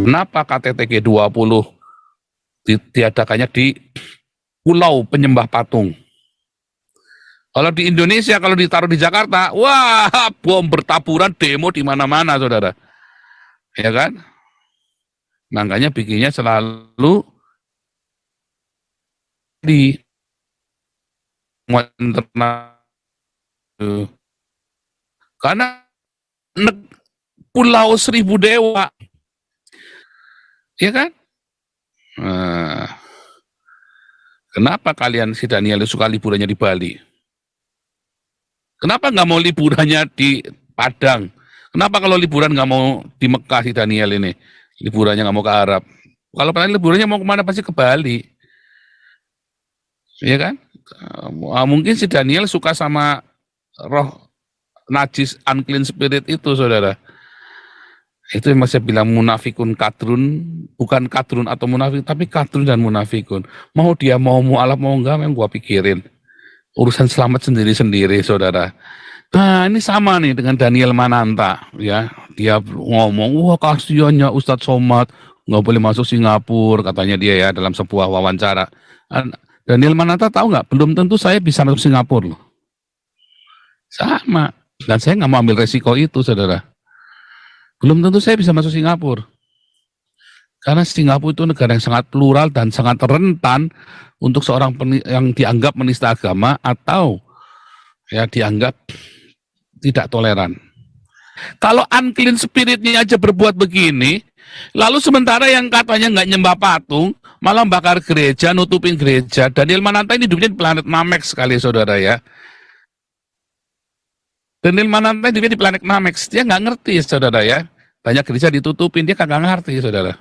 Kenapa KTT G20 diadakannya di Pulau Penyembah Patung? Kalau di Indonesia, kalau ditaruh di Jakarta, wah, bom bertaburan, demo di mana-mana, saudara. Ya kan? Makanya bikinnya selalu di internal. Karena Pulau Seribu Dewa, ya kan? Nah, kenapa kalian si Daniel suka liburannya di Bali? Kenapa nggak mau liburannya di Padang? Kenapa kalau liburan nggak mau di Mekah si Daniel ini? Liburannya nggak mau ke Arab. Kalau pernah liburannya mau kemana pasti ke Bali. Ya kan? Mungkin si Daniel suka sama roh najis unclean spirit itu, saudara. Itu yang saya bilang munafikun kadrun, bukan kadrun atau munafik, tapi kadrun dan munafikun. Mau dia mau mu'alaf mau enggak, yang gua pikirin. Urusan selamat sendiri-sendiri, saudara. Nah, ini sama nih dengan Daniel Mananta, ya. Dia ngomong, wah kasihannya Ustadz Somad, nggak boleh masuk Singapura, katanya dia ya, dalam sebuah wawancara. Daniel Mananta tahu nggak? Belum tentu saya bisa masuk Singapura loh. Sama. Dan saya nggak mau ambil resiko itu, saudara. Belum tentu saya bisa masuk Singapura. Karena Singapura itu negara yang sangat plural dan sangat rentan untuk seorang yang dianggap menista agama atau ya dianggap tidak toleran. Kalau unclean spiritnya aja berbuat begini, lalu sementara yang katanya nggak nyembah patung, malah bakar gereja, nutupin gereja. Daniel Mananta ini hidupnya di planet Namek sekali, saudara ya. Daniel Mananta hidupnya di planet Namek, dia nggak ngerti, saudara ya. Banyak gereja ditutupin, dia kagak ngerti, saudara.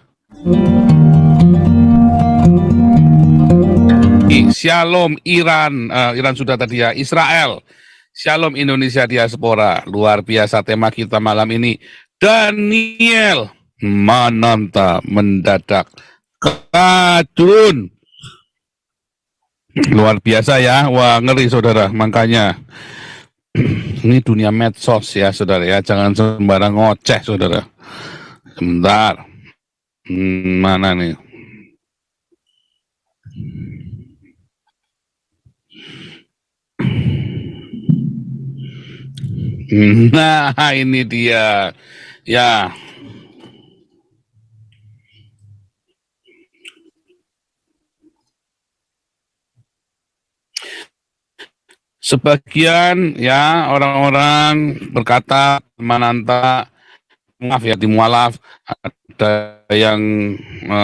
Shalom Iran, Iran sudah tadi ya, Israel. Shalom Indonesia Diaspora, luar biasa tema kita malam ini. Daniel Mananta mendadak kadrun. Luar biasa ya, wah ngeri saudara, makanya. Ini dunia medsos ya saudara ya, jangan sembarang ngoceh saudara. Sebentar, mana nih? Nah, ini dia. Ya. Sebagian ya orang-orang berkata Mananta maaf ya dimualaf, ada yang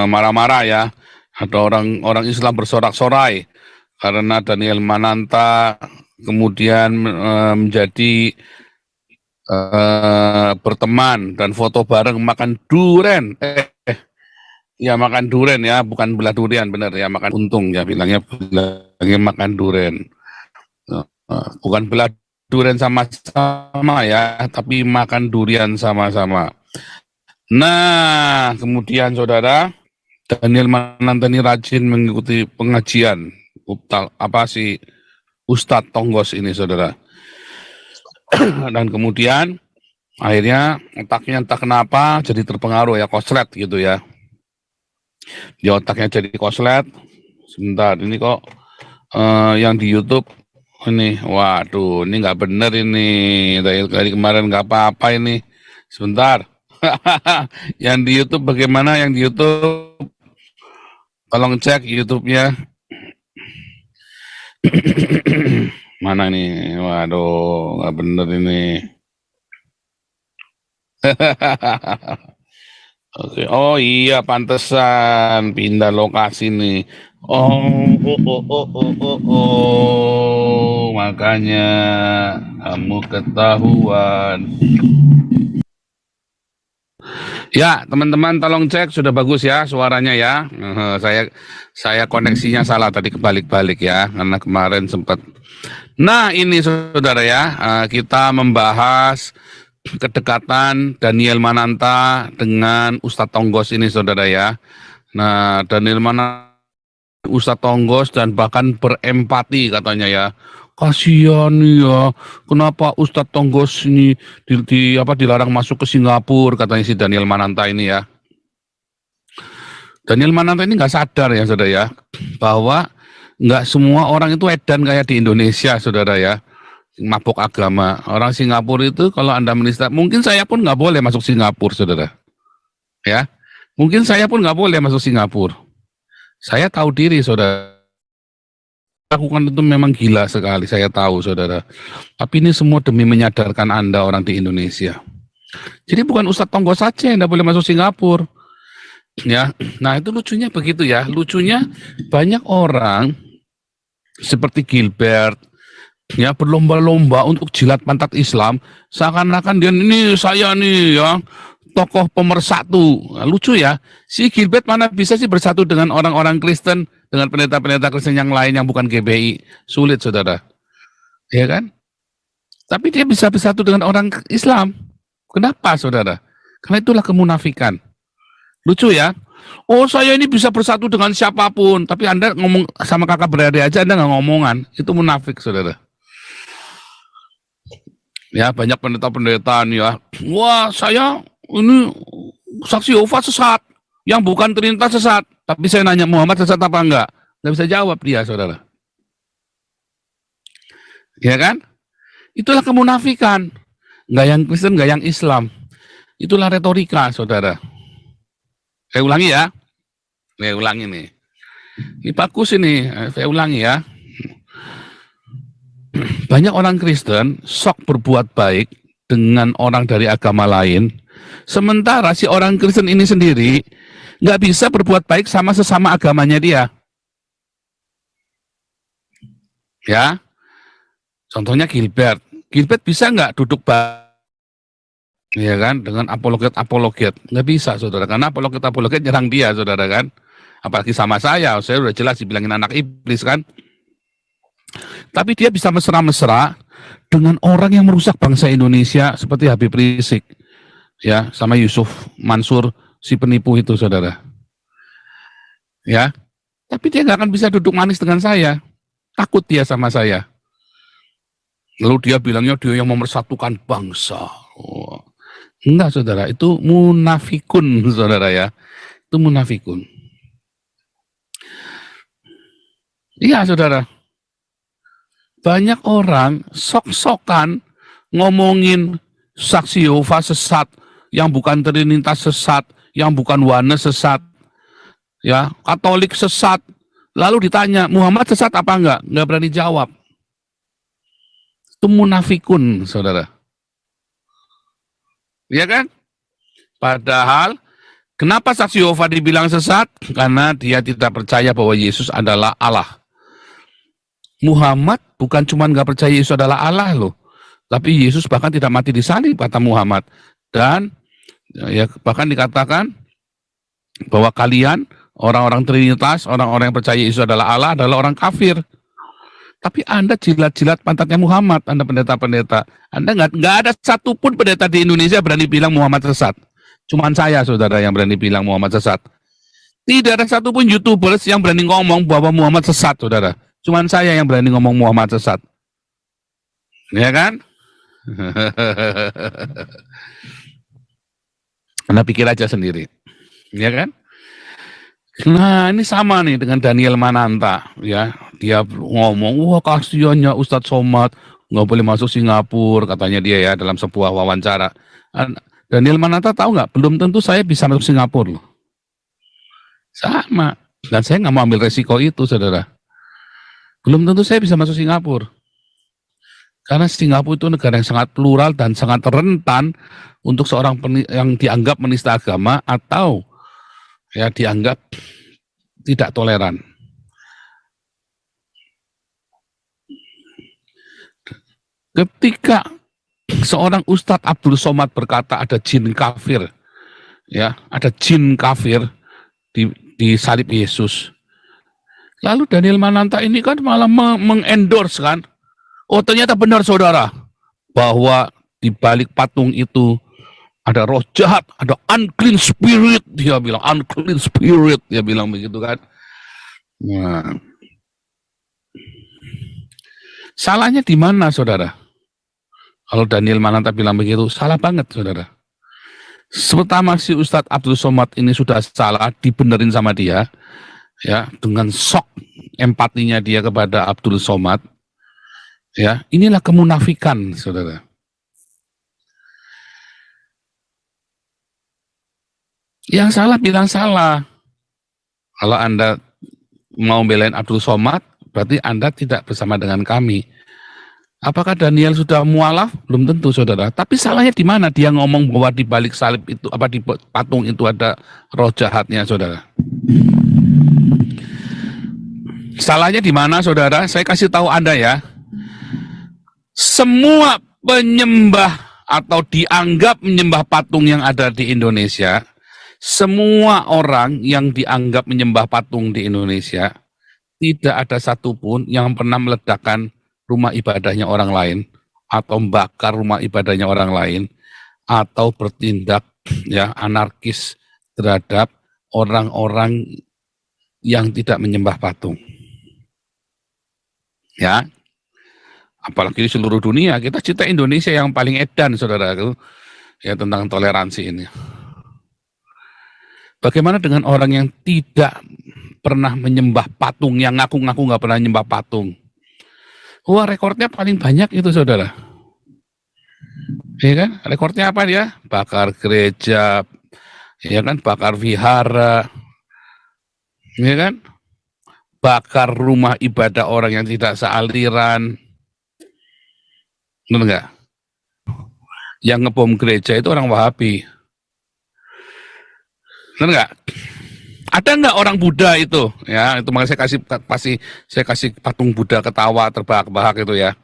marah-marah ya, ada orang-orang Islam bersorak-sorai karena Daniel Mananta kemudian menjadi berteman dan foto bareng makan duren, ya makan duren ya, bukan belah durian benar ya, makan untung ya bilangnya makan duren, bukan belah durian sama-sama ya, tapi makan durian sama-sama. Nah, kemudian saudara, Daniel Mananta ini rajin mengikuti pengajian Ustadz Tonggos ini saudara. Dan kemudian akhirnya otaknya entah kenapa jadi terpengaruh ya, koslet gitu ya. Di otaknya jadi koslet. Sebentar, ini kok yang di YouTube ini, waduh, ini nggak bener ini. Dari kemarin nggak apa-apa ini. Sebentar. Yang di YouTube bagaimana? Yang di YouTube, tolong cek YouTube-nya. Mana nih? Waduh, nggak bener ini. Oke. Oh iya, pantesan pindah lokasi nih. Makanya kamu ketahuan. Ya, teman-teman tolong cek sudah bagus ya suaranya ya. Saya koneksinya salah tadi, kebalik-balik ya, karena kemarin sempat. Nah, ini saudara ya, kita membahas kedekatan Daniel Mananta dengan Ustadz Tonggos ini saudara ya. Nah, Daniel Mananta Ustadz Tonggos dan bahkan berempati katanya ya. kasihan ya, kenapa Ustadz Tonggos ini dilarang masuk ke Singapura, katanya si Daniel Mananta ini ya. Daniel Mananta ini nggak sadar ya saudara ya, bahwa nggak semua orang itu edan kayak di Indonesia saudara ya, mabuk agama. Orang Singapura itu kalau Anda menista, mungkin saya pun nggak boleh masuk Singapura saudara. Ya, mungkin saya pun nggak boleh masuk Singapura. Saya tahu diri saudara. Lakukan itu memang gila sekali, saya tahu saudara. Tapi ini semua demi menyadarkan Anda orang di Indonesia. Jadi bukan Ustadz Tonggos saja yang tidak boleh masuk Singapura. Ya, nah itu lucunya begitu ya. Lucunya banyak orang seperti Gilbert ya berlomba-lomba untuk jilat pantat Islam, seakan-akan dia ini saya nih ya tokoh pemersatu. Nah, lucu ya, si Gilbert mana bisa sih bersatu dengan orang-orang Kristen, dengan pendeta-pendeta Kristen yang lain yang bukan GBI? Sulit saudara, ya kan? Tapi dia bisa bersatu dengan orang Islam. Kenapa saudara? Karena itulah kemunafikan. Lucu ya. Oh saya ini bisa bersatu dengan siapapun. Tapi Anda ngomong sama kakak beradik aja Anda nggak ngomongan. Itu munafik saudara. Ya banyak pendeta-pendeta nih ya. Wah saya ini saksi Yehova sesat. Yang bukan Trinitas sesat. Tapi saya nanya Muhammad sesat apa enggak? Nggak bisa jawab dia saudara. Ya kan? Itulah kemunafikan. Nggak yang Kristen, nggak yang Islam. Itulah retorika saudara. Saya ulangi ya. Saya ulangi nih. Ini bagus ini. Saya ulangi ya. Banyak orang Kristen sok berbuat baik dengan orang dari agama lain. Sementara si orang Kristen ini sendiri nggak bisa berbuat baik sama sesama agamanya dia. Ya. Contohnya Gilbert. Gilbert bisa nggak duduk ya kan, dengan apologet nggak bisa saudara, karena apologet nyerang dia saudara kan, apalagi sama saya udah jelas dibilangin anak iblis kan. Tapi dia bisa mesra-mesra dengan orang yang merusak bangsa Indonesia seperti Habib Rizik ya, sama Yusuf Mansur si penipu itu saudara ya. Tapi dia nggak akan bisa duduk manis dengan saya, takut dia sama saya. Lalu dia bilangnya dia yang memersatukan bangsa. Oh. Enggak saudara, itu munafikun saudara ya. Itu munafikun. Iya saudara. Banyak orang sok-sokan ngomongin saksi Yehova sesat, yang bukan Trinitas sesat, yang bukan Oneness sesat, ya Katolik sesat. Lalu ditanya Muhammad sesat apa enggak? Enggak berani jawab. Itu munafikun saudara. Ya kan? Padahal kenapa saksi Yehova dibilang sesat? Karena dia tidak percaya bahwa Yesus adalah Allah. Muhammad bukan cuma nggak percaya Yesus adalah Allah loh, tapi Yesus bahkan tidak mati di salib kata Muhammad. Dan ya bahkan dikatakan bahwa kalian orang-orang Trinitas, orang-orang yang percaya Yesus adalah Allah adalah orang kafir. Tapi Anda jilat-jilat pantatnya Muhammad, Anda pendeta-pendeta. Anda nggak ada satupun pendeta di Indonesia berani bilang Muhammad sesat. Cuman saya, saudara, yang berani bilang Muhammad sesat. Tidak ada satupun YouTubers yang berani ngomong bahwa Muhammad sesat, saudara. Cuman saya yang berani ngomong Muhammad sesat. Ya kan? Anda pikir aja sendiri. Ya kan? Nah ini sama nih dengan Daniel Mananta ya, dia ngomong wah kasihannya Ustadz Somad nggak boleh masuk Singapura katanya dia ya dalam sebuah wawancara. Daniel Mananta tahu nggak, belum tentu saya bisa masuk Singapura loh. Sama, dan saya nggak mau ambil resiko itu saudara. Belum tentu saya bisa masuk Singapura karena Singapura itu negara yang sangat plural dan sangat rentan untuk seorang yang dianggap menista agama atau ya dianggap tidak toleran. Ketika seorang Ustadz Abdul Somad berkata ada jin kafir, ya ada jin kafir di salib Yesus. Lalu Daniel Mananta ini kan malah mengendorse kan, oh ternyata benar saudara bahwa di balik patung itu ada roh jahat, ada unclean spirit, dia bilang unclean spirit, dia bilang begitu kan. Nah, Salahnya di mana, saudara? Kalau Daniel Mananta bilang begitu, salah banget, saudara. Pertama si Ustadz Abdul Somad ini sudah salah, dibenerin sama dia, ya, dengan shock empatinya dia kepada Abdul Somad, ya, inilah kemunafikan, saudara. Yang salah bilang salah. Kalau Anda mau belain Abdul Somad, berarti Anda tidak bersama dengan kami. Apakah Daniel sudah mualaf? Belum tentu, saudara. Tapi salahnya di mana? Dia ngomong bahwa di balik salib itu, apa di patung itu ada roh jahatnya, saudara. Salahnya di mana, saudara? Saya kasih tahu Anda ya. Semua penyembah atau dianggap menyembah patung yang ada di Indonesia, semua orang yang dianggap menyembah patung di Indonesia, tidak ada satupun yang pernah meledakkan rumah ibadahnya orang lain, atau membakar rumah ibadahnya orang lain, atau bertindak ya anarkis terhadap orang-orang yang tidak menyembah patung. Ya, apalagi di seluruh dunia, kita cita Indonesia yang paling edan, saudara, ya, tentang toleransi ini. Bagaimana dengan orang yang tidak pernah menyembah patung, yang ngaku-ngaku nggak pernah menyembah patung? Wah, rekornya paling banyak itu, saudara. Ya kan? Rekornya apa dia? Bakar gereja, ya kan? Bakar vihara, ya kan? Bakar rumah ibadah orang yang tidak sealiran. Benar nggak? Yang ngebom gereja itu orang Wahabi. Benar nggak? Ada nggak orang Buddha itu? Ya, itu makanya saya kasih patung Buddha ketawa terbahak-bahak itu ya.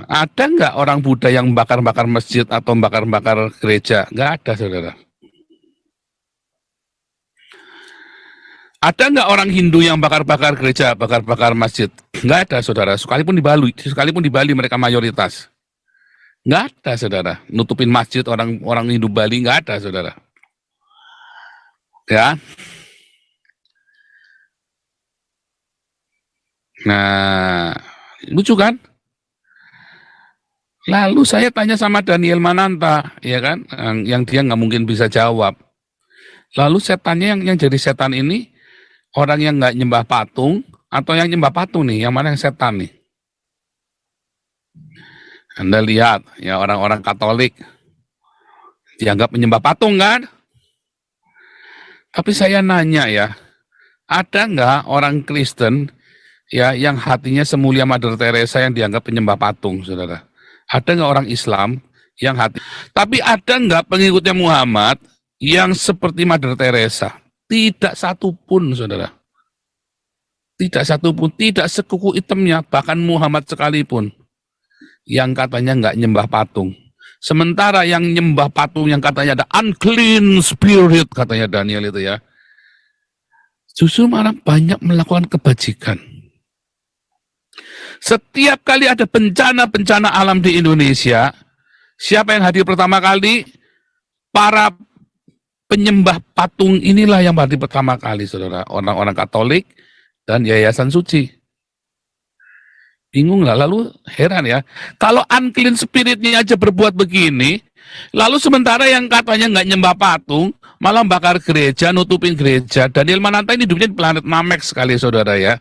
Ada nggak orang Buddha yang bakar-bakar masjid atau bakar-bakar gereja? Nggak ada, saudara. Ada nggak orang Hindu yang bakar-bakar gereja, bakar-bakar masjid? Nggak ada, saudara. Sekalipun di Bali mereka mayoritas. Nggak ada, saudara. Nutupin masjid orang Hindu Bali nggak ada, saudara. Ya. Nah, lucu kan? Lalu saya tanya sama Daniel Mananta, ya kan, yang dia nggak mungkin bisa jawab. Lalu setannya yang jadi setan ini orang yang nggak nyembah patung atau yang nyembah patung nih, yang mana yang setan nih? Anda lihat ya, orang-orang Katolik dianggap menyembah patung kan? Tapi saya nanya ya, ada nggak orang Kristen ya yang hatinya semulia Mother Teresa yang dianggap penyembah patung, saudara? Ada nggak orang Islam yang hati? Tapi ada nggak pengikutnya Muhammad yang seperti Mother Teresa? Tidak satupun, saudara. Tidak satupun, tidak sekuku hitamnya, bahkan Muhammad sekalipun yang katanya nggak nyembah patung. Sementara yang nyembah patung yang katanya ada unclean spirit, katanya Daniel itu ya, justru malah banyak melakukan kebajikan. Setiap kali ada bencana-bencana alam di Indonesia, siapa yang hadir pertama kali? Para penyembah patung inilah yang hadir pertama kali, saudara. Orang-orang Katolik dan Yayasan Suci. Bingung lah, lalu heran ya. Kalau unclean spiritnya aja berbuat begini, lalu sementara yang katanya nggak nyembah patung, malah bakar gereja, nutupin gereja. Daniel Mananta ini hidupnya di planet Namek sekali, saudara ya.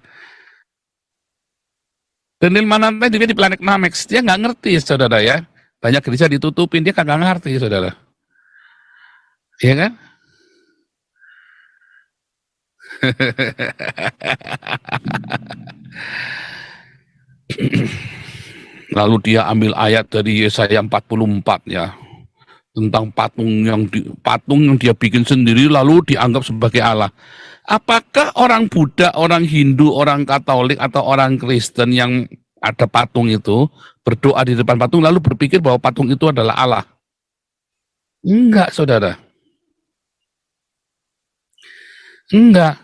Daniel Mananta hidupnya di planet Namek, dia nggak ngerti, saudara ya. Banyak gereja ditutupin, dia kagak ngerti, saudara. Iya kan? Lalu dia ambil ayat dari Yesaya 44 ya, tentang patung yang dia bikin sendiri lalu dianggap sebagai Allah. Apakah orang Buddha, orang Hindu, orang Katolik atau orang Kristen yang ada patung itu berdoa di depan patung lalu berpikir bahwa patung itu adalah Allah? Enggak, saudara. Enggak.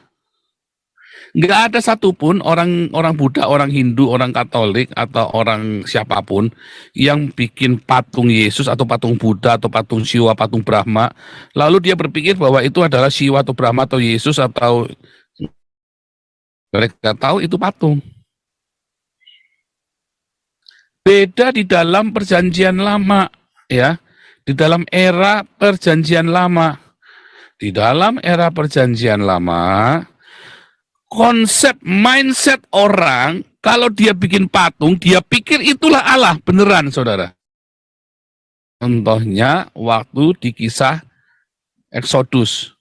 Nggak ada satupun orang Buddha, orang Hindu, orang Katolik, atau orang siapapun yang bikin patung Yesus atau patung Buddha atau patung Siwa, patung Brahma, lalu dia berpikir bahwa itu adalah Siwa atau Brahma atau Yesus, atau mereka tahu itu patung. Beda di dalam perjanjian lama, ya. Di dalam era perjanjian lama. Di dalam era perjanjian lama, konsep mindset orang, kalau dia bikin patung, dia pikir itulah Allah, beneran, saudara. Contohnya waktu di kisah Exodus,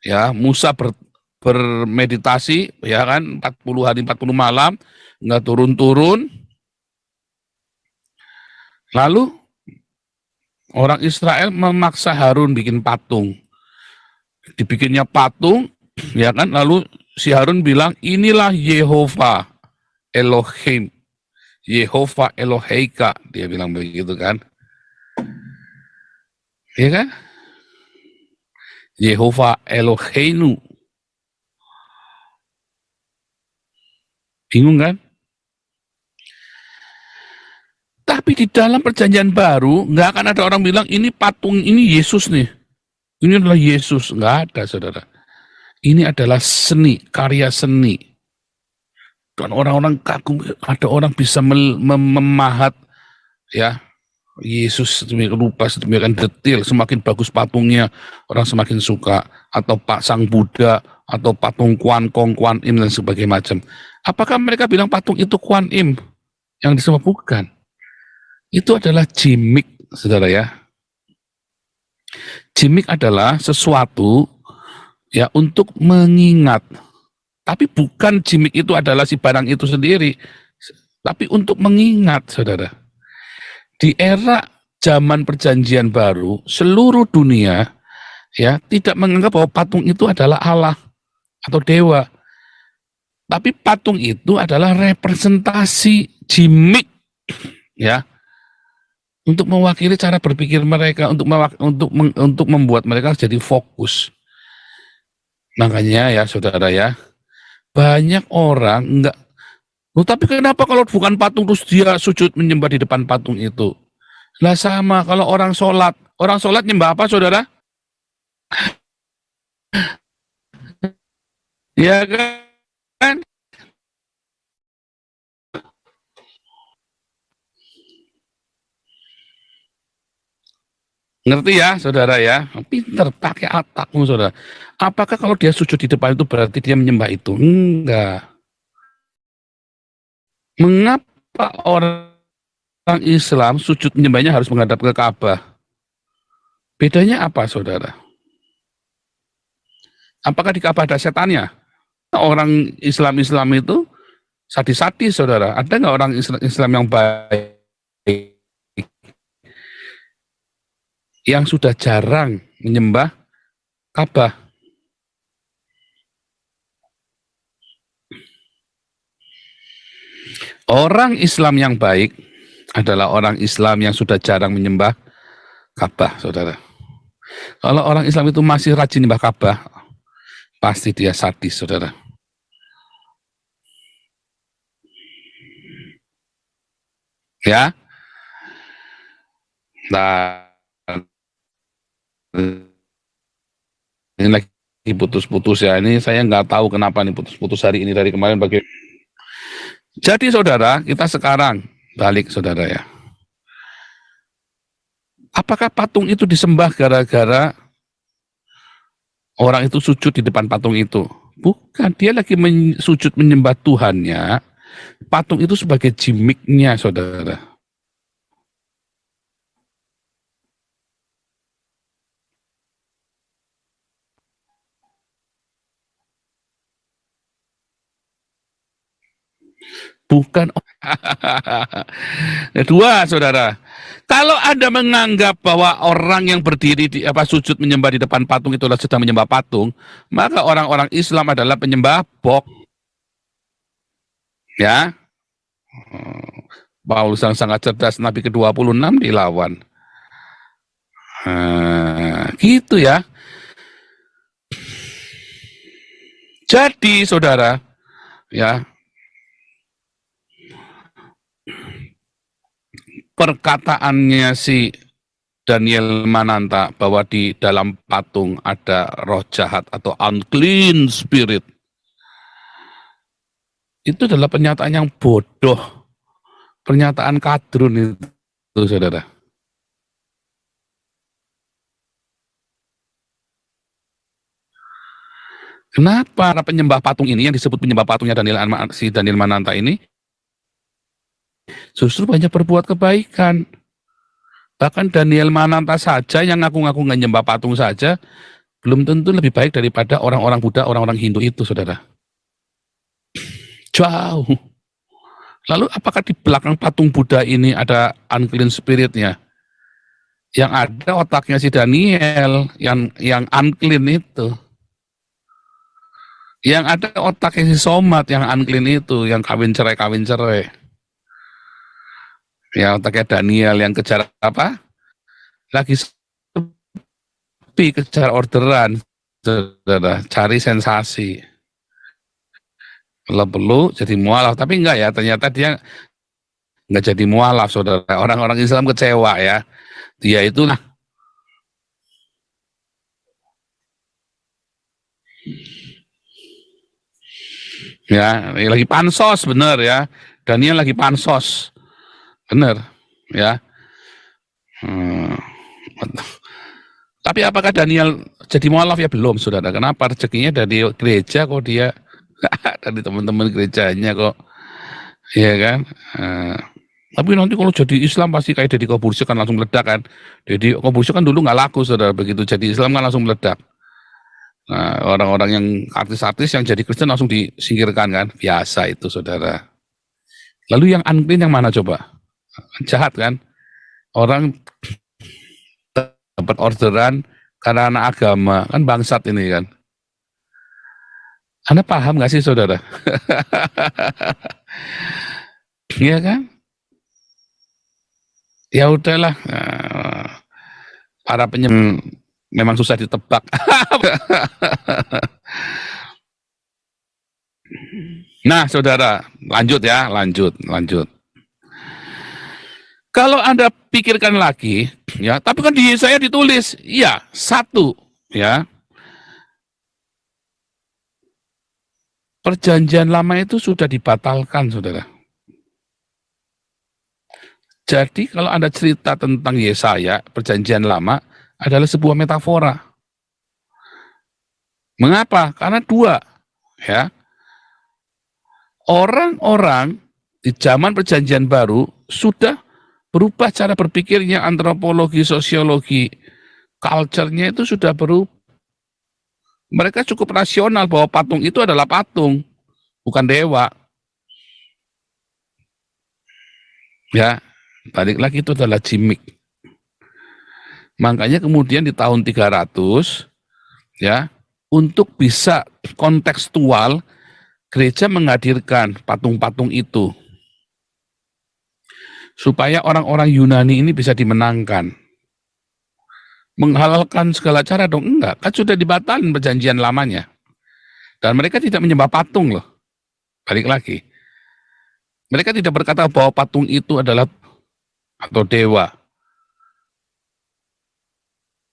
ya, Musa bermeditasi, ya kan, 40 hari 40 malam, nggak turun-turun. Lalu orang Israel memaksa Harun bikin patung. Dibikinnya patung, ya kan, lalu si Harun bilang, inilah Yehova Elohim, Yehova Eloheika, dia bilang begitu kan. Ya kan? Yehova Eloheinu. Bingung kan? Tapi di dalam perjanjian baru, nggak akan ada orang bilang, ini patung, ini Yesus nih. Ini adalah Yesus. Nggak ada, saudara. Ini adalah seni, karya seni. Dan orang-orang kagum, ada orang bisa memahat, ya, Yesus sedemikian rupa, sedemikian detail, semakin bagus patungnya, orang semakin suka. Atau Pak Sang Buddha, atau patung Kuan Kong, Kuan Im, dan sebagainya macam. Apakah mereka bilang patung itu Kuan Im? Yang disebut bukan. Itu adalah gimmick, saudara ya. Gimmick adalah sesuatu, ya, untuk mengingat. Tapi bukan gimmick itu adalah si barang itu sendiri, tapi untuk mengingat, saudara. Di era zaman perjanjian baru, seluruh dunia, ya, tidak menganggap bahwa patung itu adalah Allah atau dewa. Tapi patung itu adalah representasi gimmick, ya, untuk mewakili cara berpikir mereka, untuk membuat mereka jadi fokus. Makanya ya, saudara ya, banyak orang enggak. Tapi kenapa kalau bukan patung terus dia sujud menyembah di depan patung itu? Lah sama kalau orang sholat nyembah apa, saudara? Ya kan? Ngerti ya, saudara ya? Pinter, pakai otakmu, saudara. Apakah kalau dia sujud di depan itu berarti dia menyembah itu? Enggak. Mengapa orang Islam sujud menyembahnya harus menghadap ke Ka'bah? Bedanya apa, saudara? Apakah di Ka'bah ada setannya? Orang Islam itu sadis-sadis, saudara. Ada nggak orang Islam yang baik, yang sudah jarang menyembah Ka'bah? Orang Islam yang baik adalah orang Islam yang sudah jarang menyembah Ka'bah, saudara. Kalau orang Islam itu masih rajin menyembah Ka'bah, pasti dia sadis, saudara. Ya. Nah, ini lagi putus-putus ya. Ini saya nggak tahu kenapa nih putus-putus hari ini dari kemarin. Jadi saudara, kita sekarang balik, saudara ya. Apakah patung itu disembah gara-gara orang itu sujud di depan patung itu? Bukan, dia lagi sujud menyembah Tuhannya. Patung itu sebagai gimmicknya, saudara. Bukan. Kedua, saudara, kalau Anda menganggap bahwa orang yang berdiri di sujud menyembah di depan patung itulah sedang menyembah patung, maka orang-orang Islam adalah penyembah bok. Ya. Paulus yang sangat cerdas, Nabi ke-26 dilawan. Gitu ya. Jadi, saudara, ya, perkataannya si Daniel Mananta bahwa di dalam patung ada roh jahat atau unclean spirit, itu adalah pernyataan yang bodoh. pernyataan kadrun itu, saudara. Kenapa para penyembah patung ini, yang disebut penyembah patungnya si Daniel Mananta ini, justru banyak berbuat kebaikan. Bahkan Daniel Mananta saja yang ngaku-ngaku nggak nyembah patung saja, belum tentu lebih baik daripada orang-orang Buddha, orang-orang Hindu itu, saudara. Jauh. Lalu apakah di belakang patung Buddha ini ada unclean spiritnya? Yang ada otaknya si Daniel, yang unclean itu. Yang ada otaknya si Somat, yang unclean itu, yang kawin cerai. Ya, otaknya Daniel yang kejar apa? Lagi sepi, kejar orderan, saudara, cari sensasi. Kalau perlu jadi mualaf, tapi enggak ya, ternyata dia enggak jadi mualaf, saudara. Orang-orang Islam kecewa ya. Dia itu ya, lagi pansos, bener ya. Daniel lagi pansos, bener ya. Tapi apakah Daniel jadi mualaf? Ya belum, saudara. Kenapa? Rezekinya dari gereja kok, dia dari teman-teman gerejanya kok, ya kan. Tapi nanti kalau jadi Islam pasti kayak Deddy Corbuzier kan langsung meledak kan. Deddy Corbuzier kan dulu nggak laku, saudara. Begitu jadi Islam kan langsung meledak. Nah, orang-orang yang artis-artis yang jadi Kristen langsung disingkirkan kan. Biasa itu, saudara. Lalu yang unclean yang mana coba? Jahat kan. Orang dapat orderan karena anak agama, kan bangsat ini kan. Anda paham nggak sih, saudara? Iya kan? Ya udahlah, para penyembah memang susah ditebak. Nah, saudara, lanjut ya, lanjut. Kalau Anda pikirkan lagi, ya, tapi kan di Yesaya ditulis, ya, satu, ya, perjanjian lama itu sudah dibatalkan, saudara. Jadi kalau Anda cerita tentang Yesaya, perjanjian lama adalah sebuah metafora. Mengapa? Karena dua, ya. Orang-orang di zaman perjanjian baru sudah berubah cara berpikirnya, antropologi, sosiologi, culture-nya itu sudah berubah. Mereka cukup rasional bahwa patung itu adalah patung, bukan dewa. Ya, balik lagi itu adalah gimmick. Makanya kemudian di tahun 300, ya, untuk bisa kontekstual, gereja menghadirkan patung-patung itu supaya orang-orang Yunani ini bisa dimenangkan. Menghalalkan segala cara dong? Enggak, kan sudah dibatalkan perjanjian lamanya. Dan mereka tidak menyembah patung loh. Balik lagi. Mereka tidak berkata bahwa patung itu adalah atau dewa.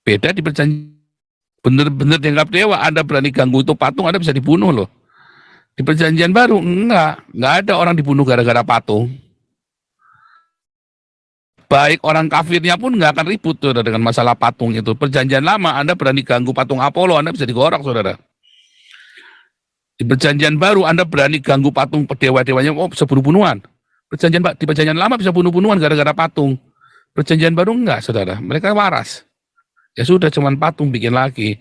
Beda di perjanjian, benar-benar dianggap dewa, Anda berani ganggu itu patung, Anda bisa dibunuh loh. Di perjanjian baru, enggak ada orang dibunuh gara-gara patung. Baik orang kafirnya pun nggak akan ribut tuh dengan masalah patung itu. Perjanjian lama, Anda berani ganggu patung Apollo, Anda bisa digorok, saudara. Di perjanjian baru, Anda berani ganggu patung dewa-dewanya, oh bisa bunuh-bunuhan. Di perjanjian lama bisa bunuh-bunuhan gara-gara patung. Perjanjian baru enggak, saudara. Mereka waras. Ya sudah, cuman patung bikin lagi.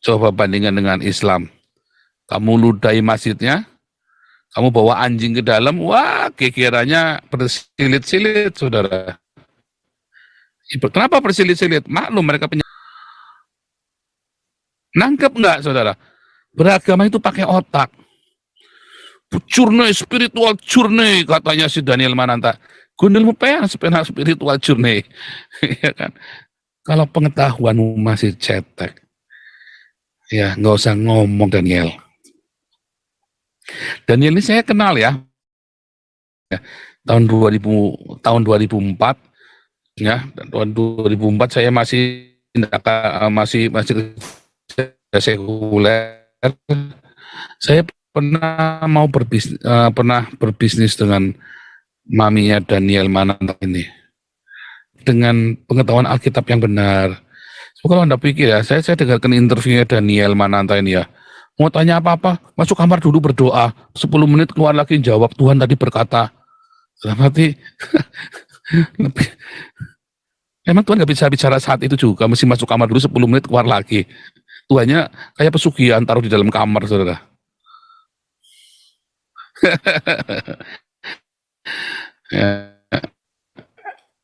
Coba bandingkan dengan Islam. Kamu ludahi masjidnya, kamu bawa anjing ke dalam, wah kekiranya bersilit-silit, saudara. Kenapa bersilit-silit? Maklum mereka nangkep enggak, saudara? Beragama itu pakai otak. Journey, spiritual journey, katanya si Daniel Mananta. Gundulmu pengen spiritual journey. Ya kan? Kalau pengetahuanmu masih cetek, ya nggak usah ngomong, Daniel. Daniel ini saya kenal ya, tahun 2004, ya, tahun 2004 saya masih sekuler. Saya pernah berbisnis dengan maminya Daniel Mananta ini dengan pengetahuan Alkitab yang benar. So, kalau Anda pikir ya, saya dengarkan interviewnya Daniel Mananta ini ya. Mau tanya apa-apa, masuk kamar dulu berdoa. 10 menit keluar lagi jawab, Tuhan tadi berkata. Dalam hati, lebih, emang Tuhan nggak bisa bicara saat itu juga, mesti masuk kamar dulu 10 menit keluar lagi. Tuhannya kayak pesugihan, taruh di dalam kamar, saudara. Ya,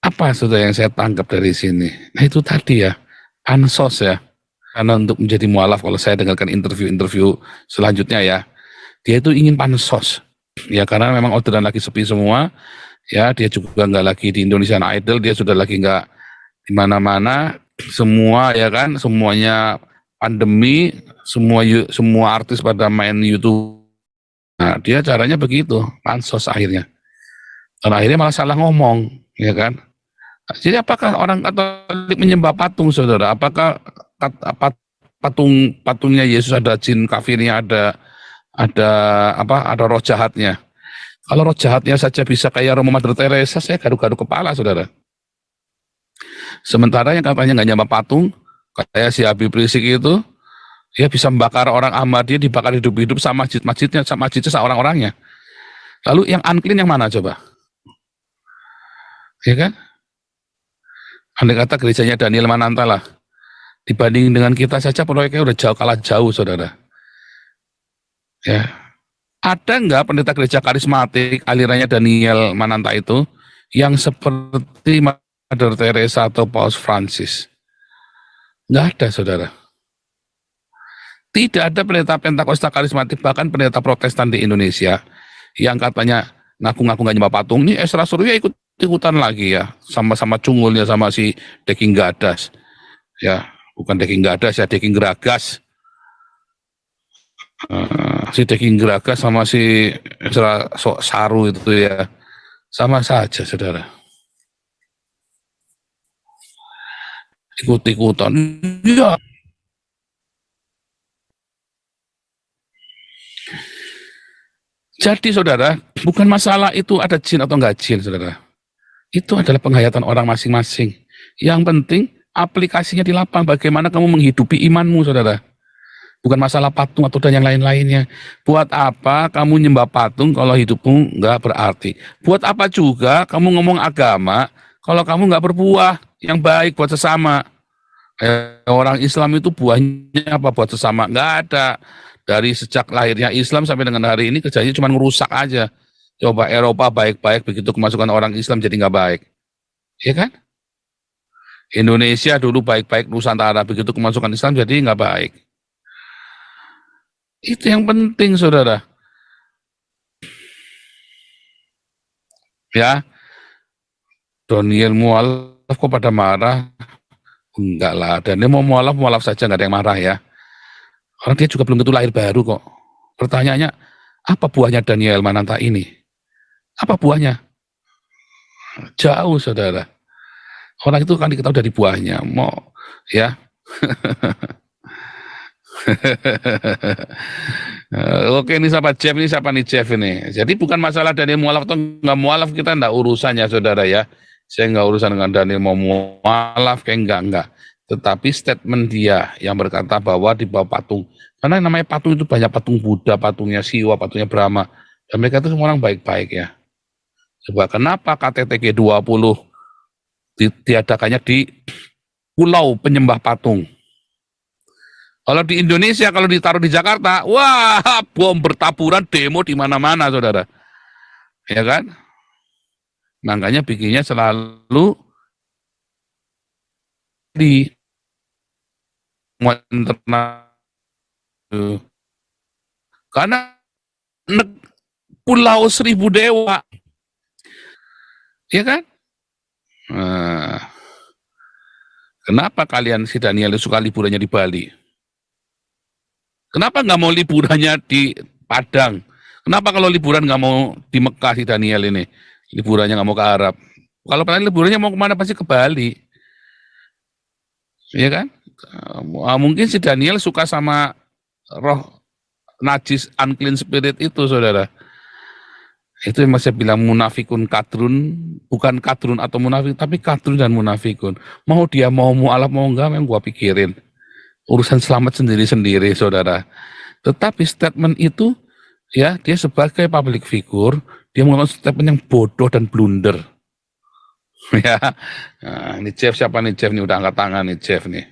apa saudara yang saya tangkap dari sini? Nah itu tadi ya, ansos ya. Karena untuk menjadi mualaf, kalau saya dengarkan interview-interview selanjutnya ya, dia itu ingin pansos. Ya karena memang orderan lagi sepi semua, ya dia juga nggak lagi di Indonesian Idol, dia sudah lagi nggak di mana-mana, semua ya kan, semuanya pandemi, semua artis pada main YouTube. Nah dia caranya begitu, pansos akhirnya. Dan akhirnya malah salah ngomong, ya kan. Jadi apakah orang Katolik menyembah patung, saudara? Apakah patungnya Yesus ada jin kafirnya, ada roh jahatnya? Kalau roh jahatnya saja bisa kayak Romo Mother Teresa, saya garuk-garuk kepala, saudara. Sementara yang katanya nggak nyembah patung, kayak si Habib Rizik itu, dia bisa membakar orang Ahmadiyah, dibakar hidup-hidup sama masjidnya seorang-orangnya. Lalu yang unclean yang mana coba? Ya kan? Andai kata gerejanya Daniel Mananta lah, dibanding dengan kita saja proyeknya udah kalah jauh, saudara. Ya, ada nggak pendeta gereja karismatik alirannya Daniel Mananta itu yang seperti Mother Teresa atau Paus Francis? Nggak ada, saudara. Tidak ada pendeta Pentakosta karismatik, bahkan pendeta Protestan di Indonesia yang katanya ngaku-ngaku nggak nyembah patung. Ini Esra Surya ikutan lagi ya, sama-sama cungulnya sama si Deking Gadas. Ya, bukan Deking Gadas ya, Deking Geragas. Si Deking Geragas sama si Esra Saru itu ya, sama saja, saudara. Ikut-ikutan. Ya. Jadi saudara, bukan masalah itu ada jin atau enggak jin, saudara. Itu adalah penghayatan orang masing-masing. Yang penting aplikasinya di lapang, bagaimana kamu menghidupi imanmu, saudara. Bukan masalah patung atau dan yang lain-lainnya. Buat apa kamu nyembah patung kalau hidupmu enggak berarti? Buat apa juga kamu ngomong agama kalau kamu enggak berbuah yang baik buat sesama? Orang Islam itu buahnya apa buat sesama? Enggak ada. Dari sejak lahirnya Islam sampai dengan hari ini kerjanya cuma ngerusak aja. Coba Eropa baik-baik, begitu kemasukan orang Islam jadi nggak baik. Iya kan? Indonesia dulu baik-baik, Nusantara, begitu kemasukan Islam jadi nggak baik. Itu yang penting, saudara. Ya, Daniel mualaf kok pada marah? Enggak lah, dan dia mau mualaf saja, nggak ada yang marah ya. Orang dia juga belum tentu lahir baru kok. Pertanyaannya, apa buahnya Daniel Mananta ini? Apa buahnya? Jauh, saudara. Orang itu kan diketahui dari buahnya. Mau ya. Oke, ini siapa Jeff, ini siapa nih Jeff ini. Jadi bukan masalah Daniel mualaf atau nggak mualaf, kita enggak urusannya, saudara ya. Saya nggak urusan dengan Daniel mau mualaf kayak enggak. Tetapi statement dia yang berkata bahwa di bawah patung, karena yang namanya patung itu banyak, patung Buddha, patungnya Siwa, patungnya Brahma, dan mereka itu semua orang baik-baik ya. Coba kenapa KTT G20 diadakannya di pulau penyembah patung? Kalau di Indonesia, kalau ditaruh di Jakarta, wah, bom bertaburan, demo di mana-mana, saudara. Ya kan? Makanya bikinnya selalu di internal, karena pulau seribu dewa, ya kan? Kenapa kalian si Daniel suka liburannya di Bali? Kenapa nggak mau liburannya di Padang? Kenapa kalau liburan nggak mau di Mekah si Daniel ini? Liburannya nggak mau ke Arab. Kalau kalian liburannya mau kemana pasti ke Bali. Iya kan? Mungkin si Daniel suka sama roh najis unclean spirit itu, saudara. Itu yang saya bilang munafikun kadrun, bukan kadrun atau munafik, tapi kadrun dan munafikun. Mau dia mau mu'alaf mau enggak, memang gua pikirin. Urusan selamat sendiri-sendiri, saudara. Tetapi statement itu, ya, dia sebagai public figure, dia melakukan statement yang bodoh dan blunder. Ya, nah, ini Jeff siapa nih Jeff nih, udah angkat tangan nih Jeff nih.